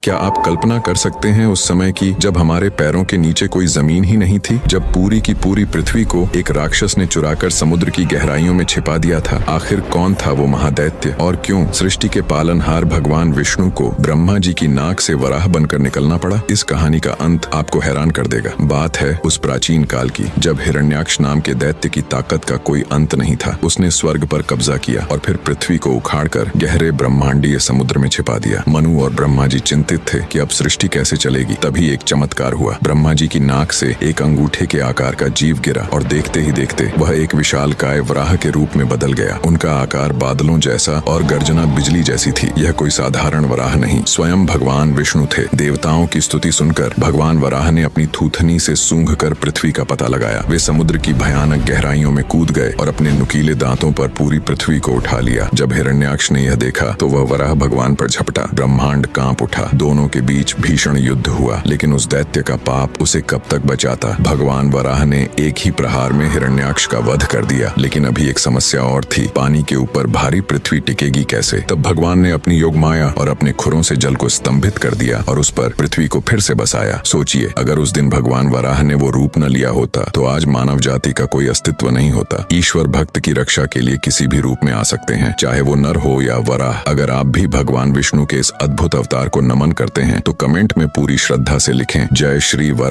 क्या आप कल्पना कर सकते हैं उस समय की जब हमारे पैरों के नीचे कोई जमीन ही नहीं थी, जब पूरी की पूरी पृथ्वी को एक राक्षस ने चुराकर समुद्र की गहराइयों में छिपा दिया था। आखिर कौन था वो महादैत्य और क्यों सृष्टि के पालनहार भगवान विष्णु को ब्रह्मा जी की नाक से वराह बनकर निकलना पड़ा? इस कहानी का अंत आपको हैरान कर देगा। बात है उस प्राचीन काल की जब हिरण्याक्ष नाम के दैत्य की ताकत का कोई अंत नहीं था। उसने स्वर्ग पर कब्जा किया और फिर पृथ्वी को उखाड़कर गहरे ब्रह्मांडीय समुद्र में छिपा दिया। मनु और ब्रह्मा जी चिंतित थे कि अब सृष्टि कैसे चलेगी। तभी एक चमत्कार हुआ। ब्रह्मा जी की नाक से एक अंगूठे के आकार का जीव गिरा और देखते ही देखते वह एक विशालकाय वराह के रूप में बदल गया। उनका आकार बादलों जैसा और गर्जना बिजली जैसी थी। यह कोई साधारण वराह नहीं, स्वयं भगवान विष्णु थे। देवताओं की स्तुति सुनकर भगवान वराह ने अपनी थूथनी से सूंघकर पृथ्वी का पता लगाया। वे समुद्र की भयानक गहराइयों में कूद गए और अपने नुकीले दांतों पर पूरी पृथ्वी को उठा लिया। जब हिरण्याक्ष ने यह देखा तो वह वराह भगवान पर झपटा। ब्रह्मांड कांप उठा। दोनों के बीच भीषण युद्ध हुआ, लेकिन उस दैत्य का पाप उसे कब तक बचाता। भगवान वराह ने एक ही प्रहार में हिरण्याक्ष का वध कर दिया। लेकिन अभी एक समस्या और थी। पानी के ऊपर भारी पृथ्वी टिकेगी कैसे? तब भगवान ने अपनी योग माया और अपने खुरों से जल को स्तंभित कर दिया और उस पर पृथ्वी को फिर से बसाया। सोचिए, अगर उस दिन भगवान वराह ने वो रूप न लिया होता तो आज मानव जाति का कोई अस्तित्व नहीं होता। ईश्वर भक्त की रक्षा के लिए किसी भी रूप में आ सकते हैं, चाहे वो नर हो या वराह। अगर आप भी भगवान विष्णु के इस अद्भुत अवतार को नमन करते हैं तो कमेंट में पूरी श्रद्धा से लिखें, जय श्री वराह।